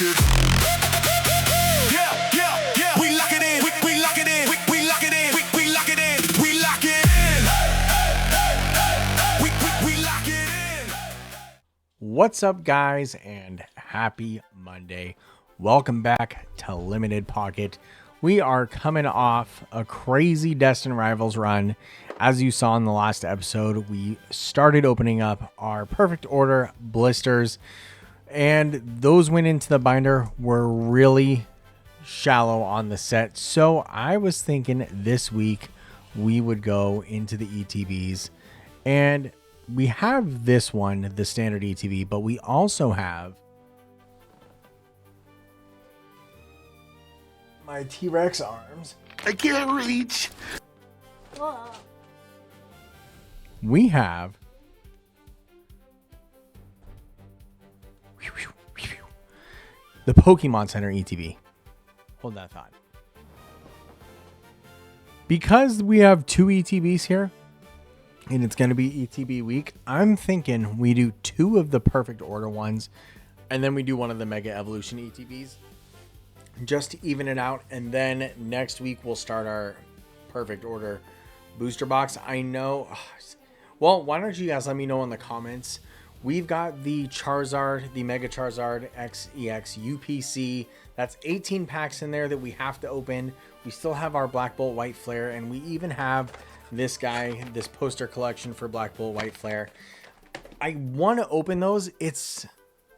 it. Yeah, yeah, yeah. We lock it in. We lock it in. We lock it in. We lock it in. We lock it in. We lock it in. What's up, guys, and happy Monday. Welcome back to Limited Pocket. We are coming off a crazy Destined Rivals run. As you saw in the last episode, we started opening up our Perfect Order blisters, and those went into the binder, were really shallow on the set. So I was thinking this week we would go into the ETBs, and we have this one, the standard ETB, but we also have my T-Rex arms. I can't reach. We have the Pokemon Center ETB. Hold that thought. Because we have two ETBs here, and it's going to be ETB week, I'm thinking we do two of the Perfect Order ones, and then we do one of the Mega Evolution ETBs, just to even it out. And then next week we'll start our Perfect Order booster box. I know. Well, why don't you guys let me know in the comments. We've got the Charizard, the Mega Charizard XEX UPC. That's 18 packs in there that we have to open. We still have our Black Bolt White Flare, and we even have this guy, this poster collection for Black Bolt White Flare. I want to open those.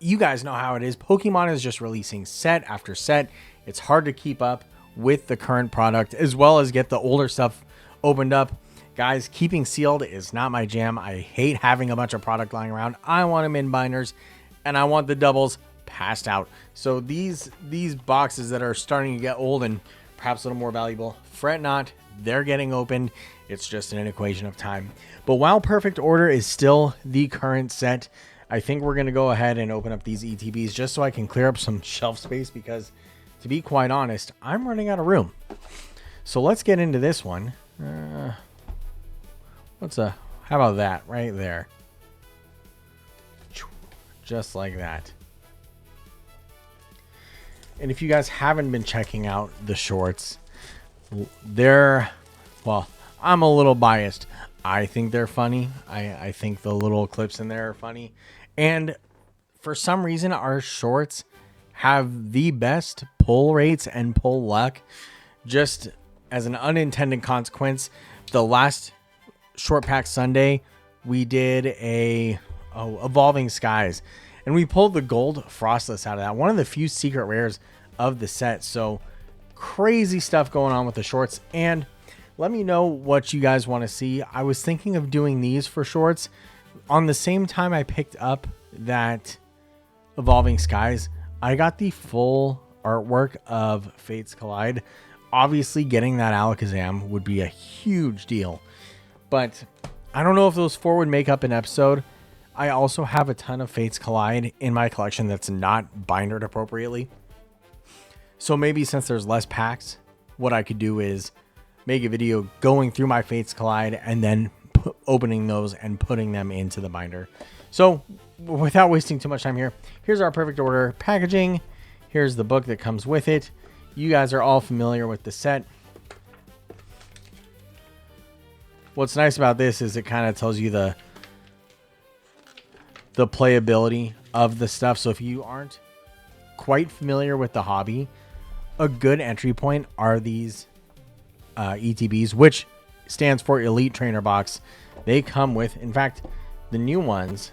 You guys know how it is. Pokemon is just releasing set after set. It's hard to keep up with the current product as well as get the older stuff opened up. Guys, keeping sealed is not my jam. I hate having a bunch of product lying around. I want them in binders, and I want the doubles passed out. So these boxes that are starting to get old and perhaps a little more valuable, fret not, they're getting opened. It's just an equation of time. But while Perfect Order is still the current set, I think we're going to go ahead and open up these ETBs just so I can clear up some shelf space, because to be quite honest, I'm running out of room. So let's get into this one. How about that right there? Just like that. And if you guys haven't been checking out the shorts, well, I'm a little biased. I think they're funny. I think the little clips in there are funny. And for some reason, our shorts have the best pull rates and pull luck. Just as an unintended consequence, the last Short Pack Sunday, we did a Evolving Skies, and we pulled the gold Frostless out of that. One of the few secret rares of the set. So crazy stuff going on with the shorts. And let me know what you guys want to see. I was thinking of doing these for shorts on the same time I picked up that Evolving Skies. I got the full artwork of Fates Collide. Obviously, getting that Alakazam would be a huge deal, but I don't know if those four would make up an episode. I also have a ton of Fates Collide in my collection that's not bindered appropriately. So maybe since there's less packs, what I could do is make a video going through my Fates Collide and then opening those and putting them into the binder. So without wasting too much time here, here's our Perfect Order packaging. Here's the book that comes with it. You guys are all familiar with the set. What's nice about this is it kind of tells you the playability of the stuff. So if you aren't quite familiar with the hobby, a good entry point are these ETBs, which stands for Elite Trainer Box. They come with, in fact, the new ones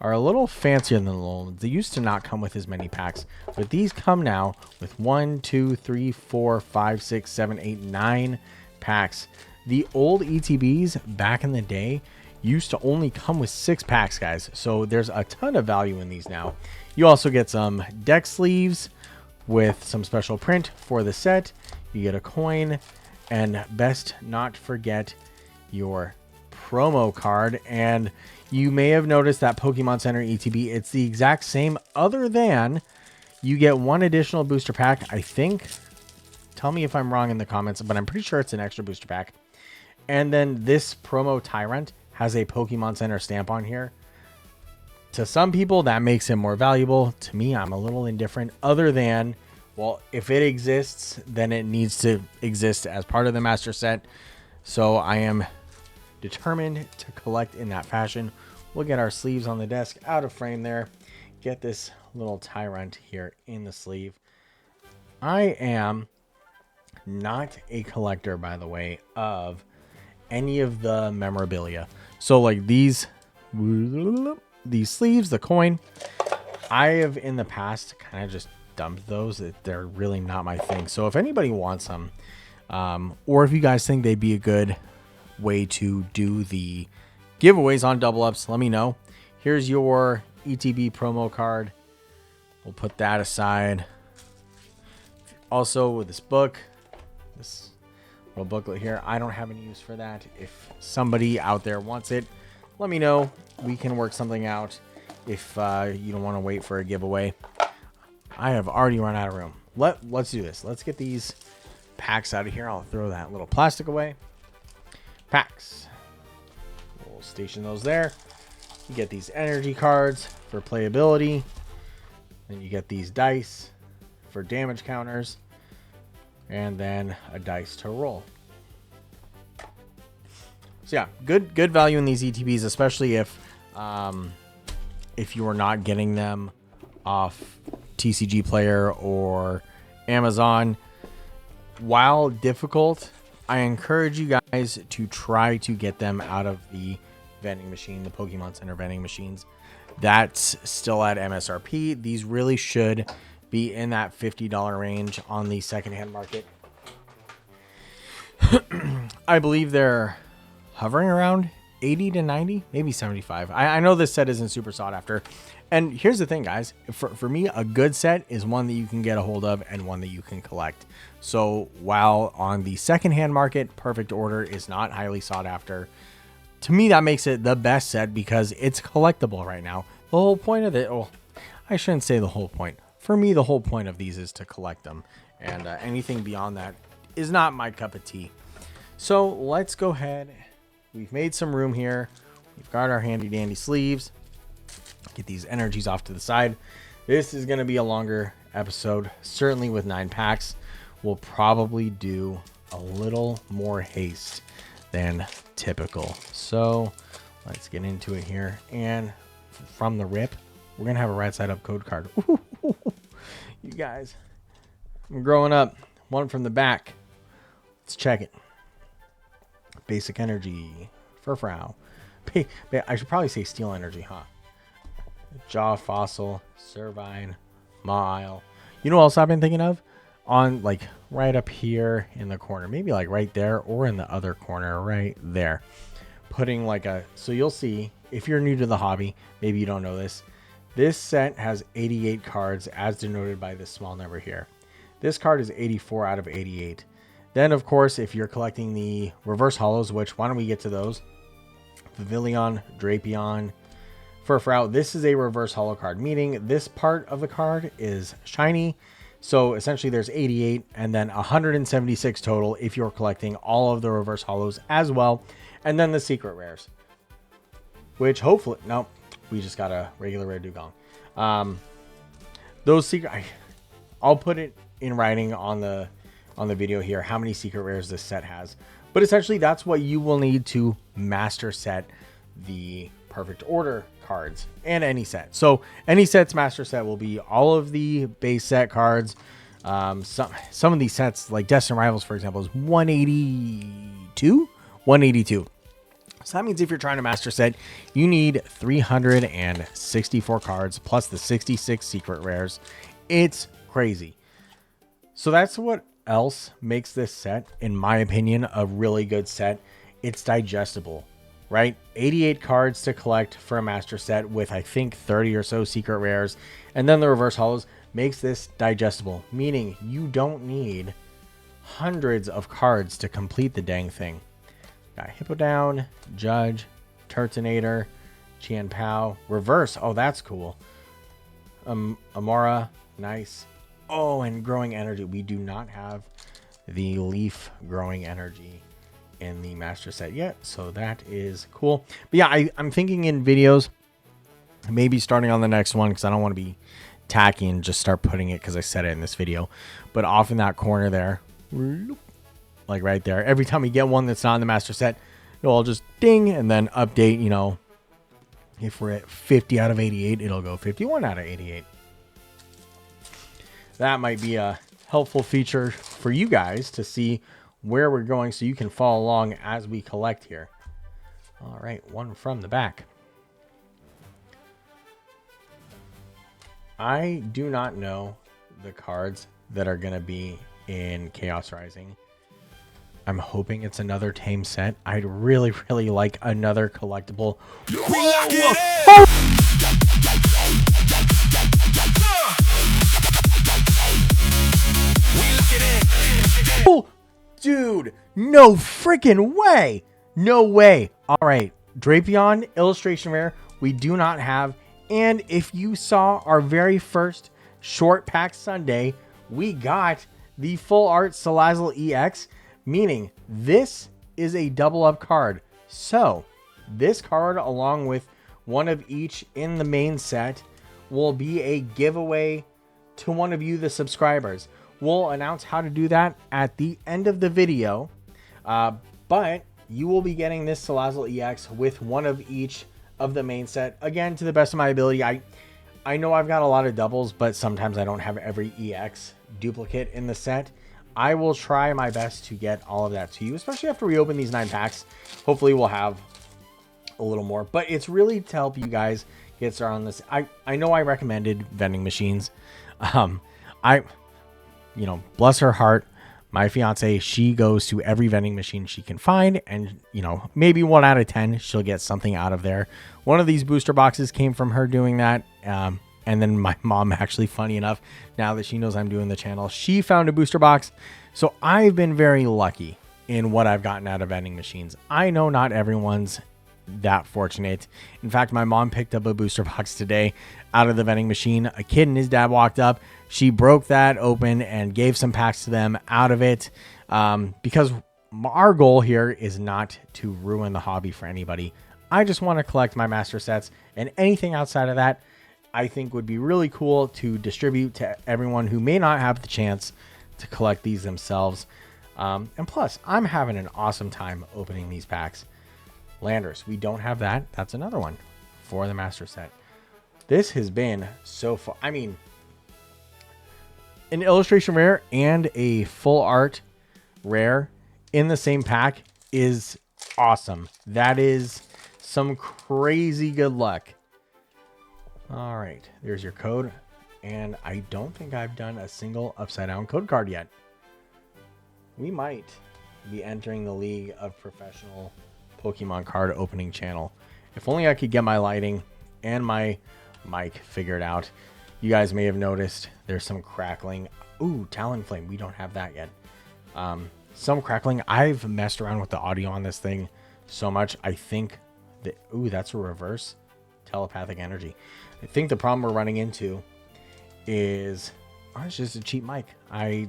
are a little fancier than the old ones. They used to not come with as many packs, but these come now with 1, 2, 3, 4, 5, 6, 7, 8, 9 packs. The old ETBs back in the day used to only come with 6 packs, guys. So there's a ton of value in these now. You also get some deck sleeves with some special print for the set. You get a coin, and best not forget your promo card. And you may have noticed that Pokemon Center ETB, it's the exact same, other than you get one additional booster pack. I think, tell me if I'm wrong in the comments, but I'm pretty sure it's an extra booster pack. And then this promo Tyrant has a Pokemon Center stamp on here. To some people, that makes it more valuable. To me, I'm a little indifferent, other than, well, if it exists, then it needs to exist as part of the master set. So I am determined to collect in that fashion. We'll get our sleeves on the desk out of frame there. Get this little tyrant here in the sleeve. I am not a collector, by the way, of any of the memorabilia. So like these sleeves, the coin, I have in the past kind of just dumped those. They're really not my thing. So if anybody wants them, or if you guys think they'd be a good way to do the giveaways on double ups, let me know. Here's your ETB promo card. We'll put that aside. Also with this book, this little booklet here, I don't have any use for that. If somebody out there wants it, let me know. We can work something out if you don't want to wait for a giveaway. I have already run out of room. Let's do this. Let's get these packs out of here. I'll throw that little plastic away. Packs. We'll station those there. You get these energy cards for playability. Then you get these dice for damage counters. And then a dice to roll. So yeah, good value in these ETBs, especially if you are not getting them off TCG Player or Amazon. While difficult, I encourage you guys to try to get them out of the vending machine, the Pokemon Center vending machines. That's still at MSRP. These really should be in that $50 range on the secondhand market. I believe they're hovering around 80 to 90, maybe 75. I know this set isn't super sought after. And here's the thing, guys. For me, a good set is one that you can get a hold of and one that you can collect. So while on the secondhand market, Perfect Order is not highly sought after, to me, that makes it the best set because it's collectible right now. The whole point of it, well, I shouldn't say the whole point. For me, the whole point of these is to collect them. And anything beyond that is not my cup of tea. So let's go ahead. We've made some room here. We've got our handy dandy sleeves. Get these energies off to the side. This is going to be a longer episode, certainly with 9 packs. We'll probably do a little more haste than typical. So let's get into it here. And from the rip, we're going to have a right side up code card. You guys, I'm growing up. One from the back. Let's check it. Basic energy. Furfrau. I should probably say steel energy, huh? Jaw Fossil, Servine, Mile. You know what else I've been thinking of? On like right up here in the corner, maybe like right there or in the other corner right there. Putting like a, so you'll see if you're new to the hobby, maybe you don't know this. This set has 88 cards as denoted by this small number here. This card is 84 out of 88. Then of course, if you're collecting the reverse hollows, which why don't we get to those? Pavilion, Drapion, Furfrau. This is a reverse hollow card, meaning this part of the card is shiny. So essentially there's 88 and then 176 total if you're collecting all of the reverse hollows as well. And then the secret rares, which hopefully, no, we just got a regular rare Dugong. Those secret, I'll put it in writing on the video here, how many secret rares this set has. But essentially that's what you will need to master set the Perfect Order cards and any set. So any set's master set will be all of the base set cards. Some of these sets like Destined Rivals, for example, is 182. So that means if you're trying to master set, you need 364 cards plus the 66 secret rares. It's crazy. So that's what else makes this set, in my opinion, a really good set. It's digestible, right? 88 cards to collect for a master set with I think 30 or so secret rares, and then the reverse hollows makes this digestible, meaning you don't need hundreds of cards to complete the dang thing. Got Hippodown, Judge, Turtonator, Qian Pao, reverse. Oh, that's cool. Amara, nice. Oh, and growing energy. We do not have the leaf growing energy in the master set yet, so that is cool. But yeah, I'm thinking in videos Maybe starting on the next one because I don't want to be tacky and just start putting it because I said it in this video. But off in that corner there, like right there, every time we get one that's not in the master set, it'll just ding and then update, you know, if we're at 50 out of 88, it'll go 51 out of 88. That might be a helpful feature for you guys to see where we're going so you can follow along as we collect here. All right, one from the back. I do not know the cards that are going to be in Chaos Rising. I'm hoping it's another tame set. I'd really, really like another collectible. We lock it in. We lock it in. Oh, dude, no freaking way. No way. All right, Drapion, illustration rare. We do not have. And if you saw our very first short pack Sunday, we got the full art Salazzle EX, meaning this is a double up card. So this card, along with one of each in the main set, will be a giveaway to one of you, the subscribers. We'll announce how to do that at the end of the video. But you will be getting this Salazzle EX with one of each of the main set. Again, to the best of my ability. I know I've got a lot of doubles, but sometimes I don't have every EX duplicate in the set. I will try my best to get all of that to you, especially after we open these 9 packs. Hopefully we'll have a little more, but it's really to help you guys get started on this. I know I recommended vending machines. You know, bless her heart, my fiance, she goes to every vending machine she can find, and you know, maybe 1 out of 10 she'll get something out of there. One of these booster boxes came from her doing that. And then my mom, actually, funny enough, now that she knows I'm doing the channel, she found a booster box. So I've been very lucky in what I've gotten out of vending machines. I know not everyone's that fortunate. In fact, my mom picked up a booster box today out of the vending machine. A kid and his dad walked up. She broke that open and gave some packs to them out of it, because our goal here is not to ruin the hobby for anybody. I just want to collect my master sets, and anything outside of that I think would be really cool to distribute to everyone who may not have the chance to collect these themselves. And plus, I'm having an awesome time opening these packs. Landers, we don't have that. That's another one for the master set. This has been so fun. I mean, an illustration rare and a full art rare in the same pack is awesome. That is some crazy good luck. All right, there's your code. And I don't think I've done a single upside down code card yet. We might be entering the League of Professional Pokemon card opening channel. If only I could get my lighting and my mic figured out. You guys may have noticed there's some crackling. Ooh, Talonflame. We don't have that yet. Some crackling. I've messed around with the audio on this thing so much. I think that... Ooh, that's a reverse telepathic energy. I think the problem we're running into is... Oh, it's just a cheap mic.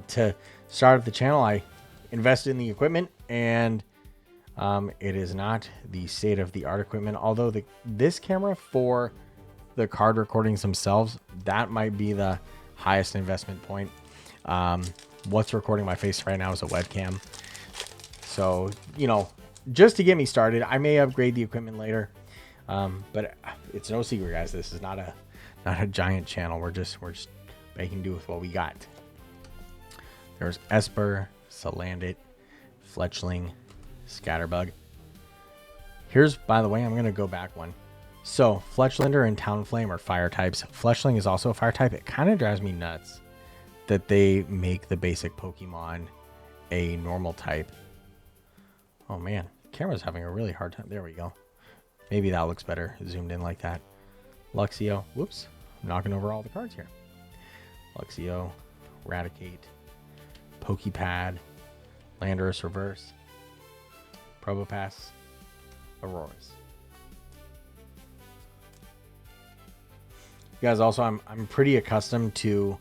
To start the channel, I invested in the equipment, and it is not the state-of-the-art equipment. Although this camera for the card recordings themselves, that might be the highest investment point. What's recording my face right now is a webcam. So, you know, just to get me started, I may upgrade the equipment later. But it's no secret, guys. This is not a giant channel. We're just making do with what we got. There's Esper, Salandit, Fletchling, Scatterbug. Here's, by the way, I'm gonna go back one. So Fletchlander and Talonflame are fire types. Fletchling is also a fire type. It kind of drives me nuts that they make the basic Pokemon a normal type. Oh man, camera's having a really hard time. There we go. Maybe that looks better zoomed in like that. Luxio. Whoops. I'm knocking over all the cards here. Luxio. Raticate. Pokepad. Landorus Reverse. Probopass. Auroras. You guys, also, I'm pretty accustomed to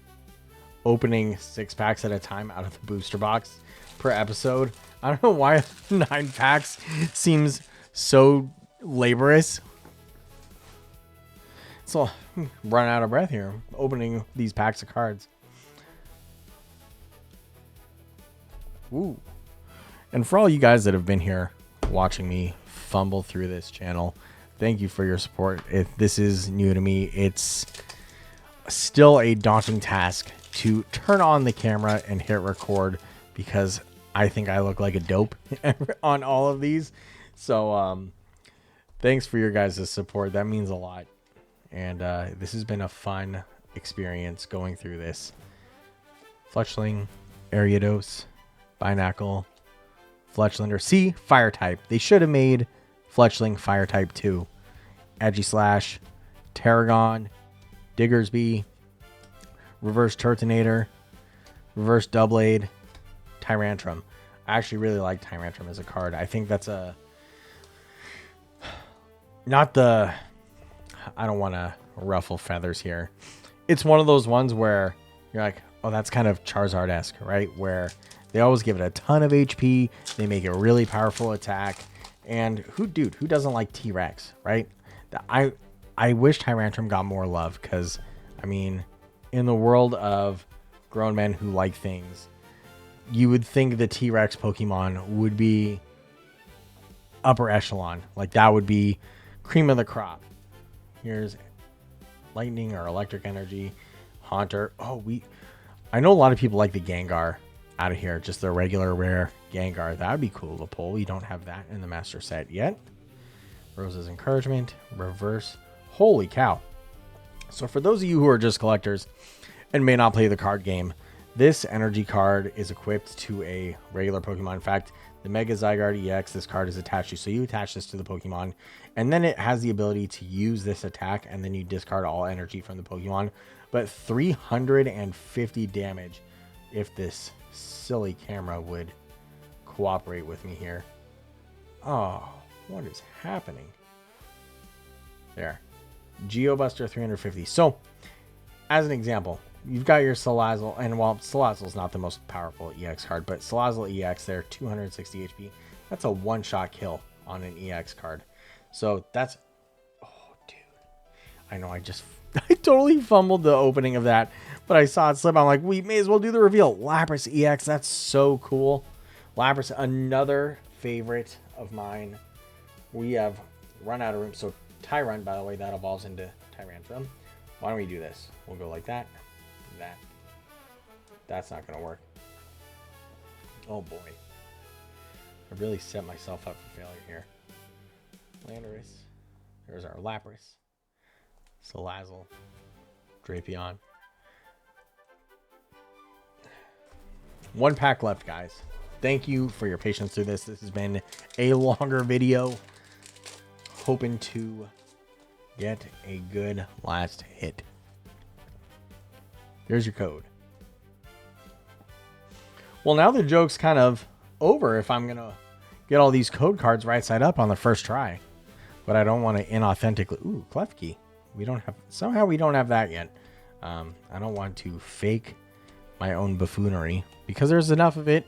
opening 6 packs at a time out of the booster box per episode. I don't know why 9 packs seems so laborious. So run out of breath here opening these packs of cards. Ooh. And for all you guys that have been here watching me fumble through this channel, thank you for your support. If this is new to me, it's still a daunting task to turn on the camera and hit record because I think I look like a dope on all of these. So thanks for your guys' support. That means a lot. And this has been a fun experience going through this. Fletchling, Ariados, Binacle, Fletchlander. See, Fire type. They should have made Fletchling Fire type 2. Aegislash, Tarragon, Diggersby, Reverse Turtonator, Reverse Doublade, Tyrantrum. I actually really like Tyrantrum as a card. I think that's a... Not the... I don't want to ruffle feathers here. It's one of those ones where you're like, oh, that's kind of Charizard-esque, right? Where they always give it a ton of HP. They make a really powerful attack. And who doesn't like T-Rex, right? I wish Tyrantrum got more love because, I mean, in the world of grown men who like things, you would think the T-Rex Pokemon would be upper echelon. Like, that would be cream of the crop. Here's Lightning or Electric Energy, Haunter. Oh, I know a lot of people like the Gengar out of here, just the regular rare Gengar. That would be cool to pull. We don't have that in the master set yet. Rose's Encouragement, Reverse. Holy cow. So for those of you who are just collectors and may not play the card game, this energy card is equipped to a regular Pokemon. In fact, the Mega Zygarde EX, this card is attached to. So you attach this to the Pokemon, and then it has the ability to use this attack, and then you discard all energy from the Pokemon. But 350 damage if this silly camera would cooperate with me here. Oh, what is happening? There. Geobuster 350. So, as an example, you've got your Salazzle, and while Salazzle's not the most powerful EX card, but Salazzle EX there, 260 HP. That's a one-shot kill on an EX card. So that's... Oh, dude. I know, I totally fumbled the opening of that, but I saw it slip. I'm like, we may as well do the reveal. Lapras EX, that's so cool. Lapras, another favorite of mine. We have run out of room. So Tyrant, by the way, that evolves into Tyrantrum. Why don't we do this? We'll go like that. That. That's not going to work. Oh boy. I really set myself up for failure here. Landorus. There's our Lapras. Salazzle. Drapion. One pack left, guys. Thank you for your patience through this. This has been a longer video. Hoping to get a good last hit. Here's your code. Well, now the joke's kind of over if I'm going to get all these code cards right side up on the first try. But I don't want to inauthentically... Ooh, Klefki. Somehow we don't have that yet. I don't want to fake my own buffoonery because there's enough of it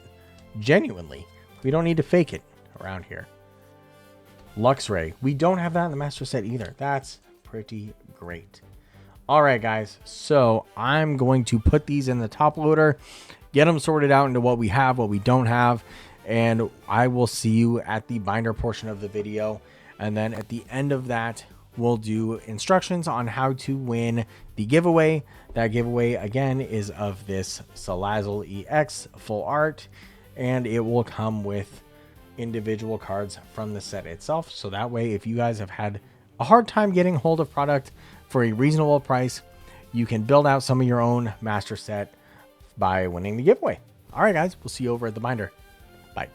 genuinely. We don't need to fake it around here. Luxray. We don't have that in the master set either. That's pretty great. All right, guys. So I'm going to put these in the top loader, get them sorted out into what we have, what we don't have, and I will see you at the binder portion of the video. And then at the end of that, we'll do instructions on how to win the giveaway. That giveaway, again, is of this Salazzle EX full art, and it will come with individual cards from the set itself. So that way, if you guys have had a hard time getting hold of product for a reasonable price, you can build out some of your own master set by winning the giveaway. All right, guys, we'll see you over at the binder. Bye.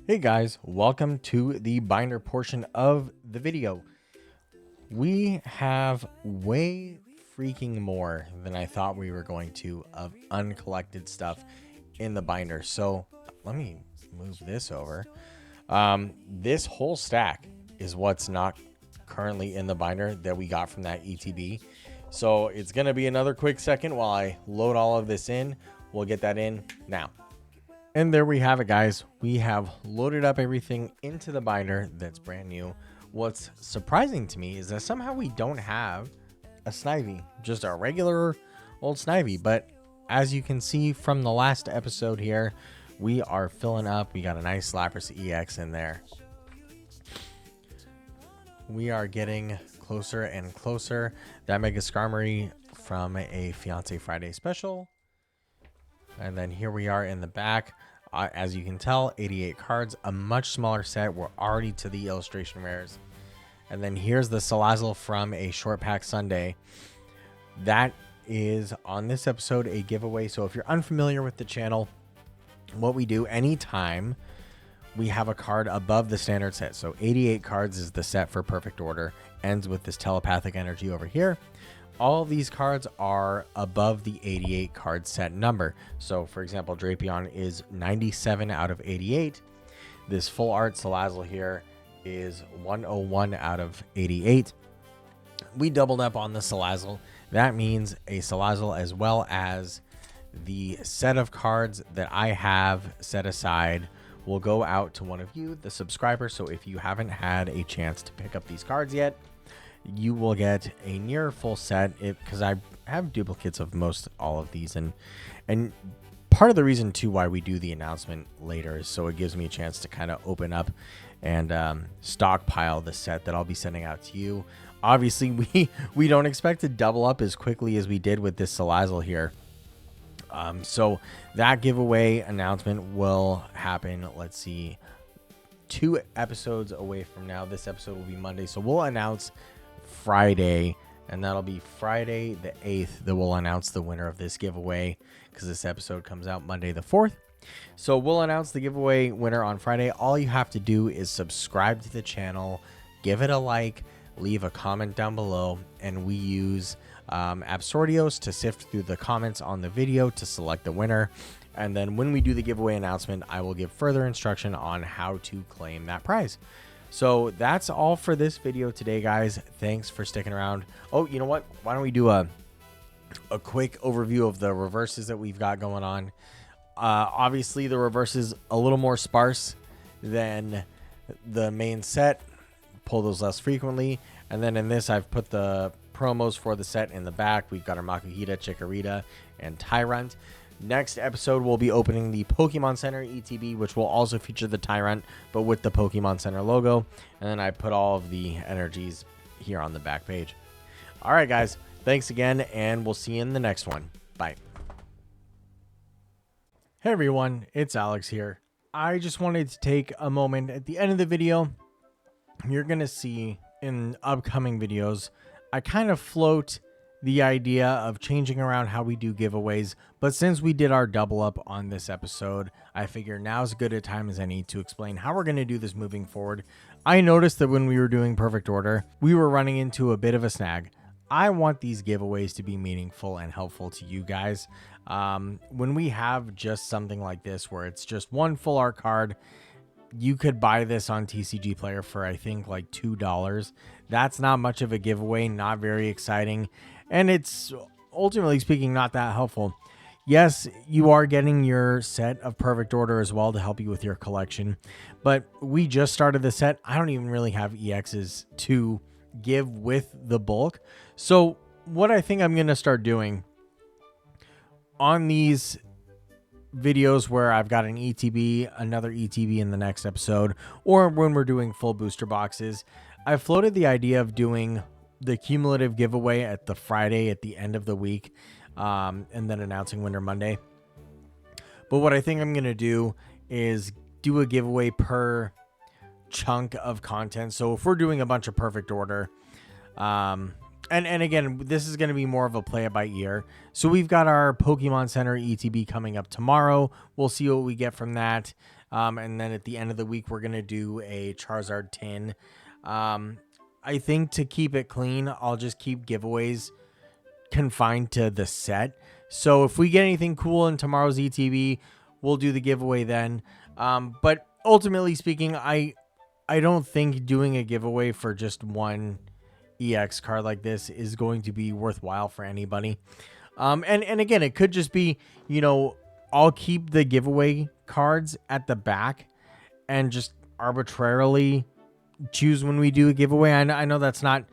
Hey guys, welcome to the binder portion of the video. We have way freaking more than I thought we were going to of uncollected stuff in the binder. So let me move this over. This whole stack is what's not currently in the binder that we got from that ETB. So it's going to be another quick second while I load all of this in. We'll get that in now. And there we have it, guys. We have loaded up everything into the binder that's brand new. What's surprising to me is that somehow we don't have a Snivy, just a regular old Snivy. But as you can see from the last episode here, we are filling up. We got a nice Lapras EX in there. We are getting closer and closer. That Mega Skarmory from a Fiance Friday special. And then here we are in the back. As you can tell, 88 cards, a much smaller set. We're already to the illustration rares. And then here's the Salazzle from a short pack Sunday. That is on this episode a giveaway. So if you're unfamiliar with the channel, what we do anytime we have a card above the standard set. So 88 cards is the set for perfect order. Ends with this telepathic energy over here. All of these cards are above the 88 card set number. So for example, Drapion is 97 out of 88. This full art Salazzle here is 101 out of 88. We doubled up on the Salazzle. That means a Salazzle as well as the set of cards that I have set aside will go out to one of you, the subscriber. So if you haven't had a chance to pick up these cards yet, you will get a near full set, because I have duplicates of most all of these, and part of the reason too why we do the announcement later is so it gives me a chance to kind of open up and stockpile the set that I'll be sending out to you. Obviously, we don't expect to double up as quickly as we did with this Salazzle here. So that giveaway announcement will happen. Let's see, 2 episodes away from now. This episode will be Monday, so we'll announce Friday, and that'll be Friday the 8th that we'll announce the winner of this giveaway, because this episode comes out Monday the 4th. So we'll announce the giveaway winner on Friday. All you have to do is subscribe to the channel, give it a like, leave a comment down below, and we use Absortios to sift through the comments on the video to select the winner. And then when we do the giveaway announcement, I will give further instruction on how to claim that prize. So that's all for this video today, guys. Thanks for sticking around. Oh, you know what? Why don't we do a quick overview of the reverses that we've got going on. Obviously, the reverse is a little more sparse than the main set. Pull those less frequently. And then in this, I've put the promos for the set in the back. We've got our Makuhita, Chikorita, and Tyrant. Next episode, we'll be opening the Pokemon Center ETB, which will also feature the Tyrant, but with the Pokemon Center logo. And then I put all of the energies here on the back page. All right, guys. Thanks again, and we'll see you in the next one. Bye. Hey, everyone. It's Alex here. I just wanted to take a moment at the end of the video. You're going to see in upcoming videos, I kind of float the idea of changing around how we do giveaways, but since we did our double up on this episode, I figure now's as good a time as any to explain how we're going to do this moving forward. I noticed that when we were doing perfect order, we were running into a bit of a snag. I want these giveaways to be meaningful and helpful to you guys. When we have just something like this where it's just one full art card, you could buy this on TCG Player for I think like $2. That's not much of a giveaway, not very exciting, and it's ultimately speaking not that helpful. Yes, you are getting your set of perfect order as well to help you with your collection, but we just started the set. I don't even really have EXs to give with the bulk. So what I think I'm going to start doing on these videos where I've got an ETB, another ETB in the next episode, or when we're doing full booster boxes, I floated the idea of doing the cumulative giveaway at the Friday at the end of the week, and then announcing winner Monday. But what I think I'm going to do is do a giveaway per chunk of content. So if we're doing a bunch of perfect order, and again, this is going to be more of a play it by ear. So we've got our Pokemon Center ETB coming up tomorrow. We'll see what we get from that. And then at the end of the week, we're going to do a Charizard tin. I think to keep it clean, I'll just keep giveaways confined to the set. So if we get anything cool in tomorrow's ETB, we'll do the giveaway then. But ultimately speaking, I don't think doing a giveaway for just one EX card like this is going to be worthwhile for anybody. And again, it could just be, you know, I'll keep the giveaway cards at the back and just arbitrarily choose when we do a giveaway. I know that's not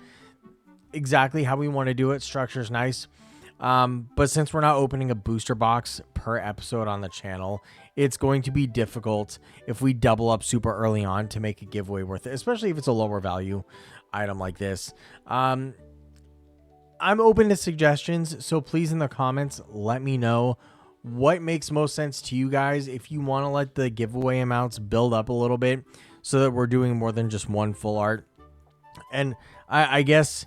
exactly how we want to do it. Structure's nice. But since we're not opening a booster box per episode on the channel, it's going to be difficult if we double up super early on to make a giveaway worth it, especially if it's a lower value item like this. I'm open to suggestions, so please in the comments, let me know what makes most sense to you guys. If you want to let the giveaway amounts build up a little bit so that we're doing more than just one full art. And I guess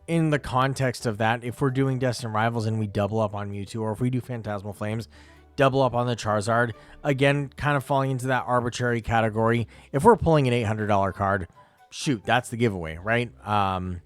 in the context of that, if we're doing Destined Rivals and we double up on Mewtwo, or if we do Phantasmal Flames, double up on the Charizard, again, kind of falling into that arbitrary category. If we're pulling an $800 card, shoot, that's the giveaway, right? And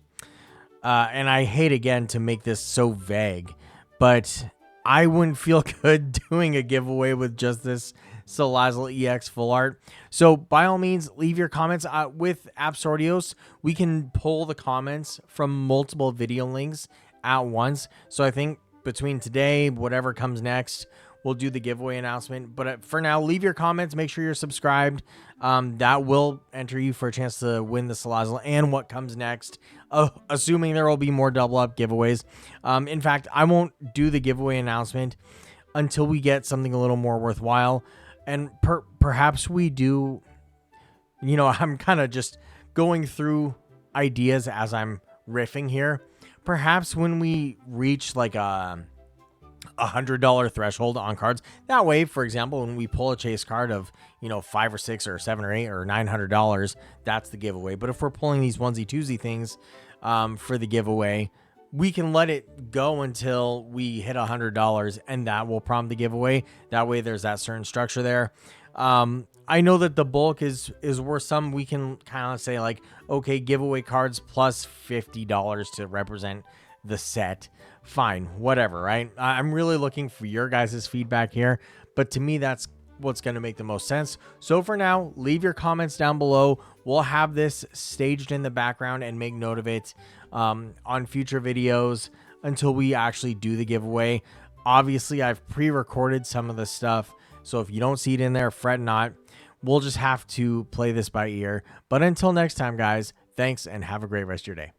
I hate, again, to make this so vague, but I wouldn't feel good doing a giveaway with just this Salazzle EX full art. So by all means, leave your comments. With Absordios, we can pull the comments from multiple video links at once. So I think between today, whatever comes next, we'll do the giveaway announcement. But for now, leave your comments. Make sure you're subscribed. That will enter you for a chance to win the Salazzle and what comes next, assuming there will be more double up giveaways. In fact, I won't do the giveaway announcement until we get something a little more worthwhile. And perhaps we do, you know, I'm kind of just going through ideas as I'm riffing here. Perhaps when we reach like a $100 threshold on cards, that way, for example, when we pull a chase card of, you know, $5 or $6 or $7 or $8 or $900, that's the giveaway. But if we're pulling these onesie twosie things for the giveaway, we can let it go until we hit $100, and that will prompt the giveaway. That way there's that certain structure there. I know that the bulk is worth some. We can kind of say like, okay, giveaway cards plus $50 to represent the set. Fine, whatever, right? I'm really looking for your guys' feedback here, but to me, that's what's going to make the most sense. So for now, leave your comments down below. We'll have this staged in the background and make note of it on future videos until we actually do the giveaway. Obviously, I've pre-recorded some of the stuff, so if you don't see it in there, fret not. We'll just have to play this by ear. But until next time, guys, thanks and have a great rest of your day.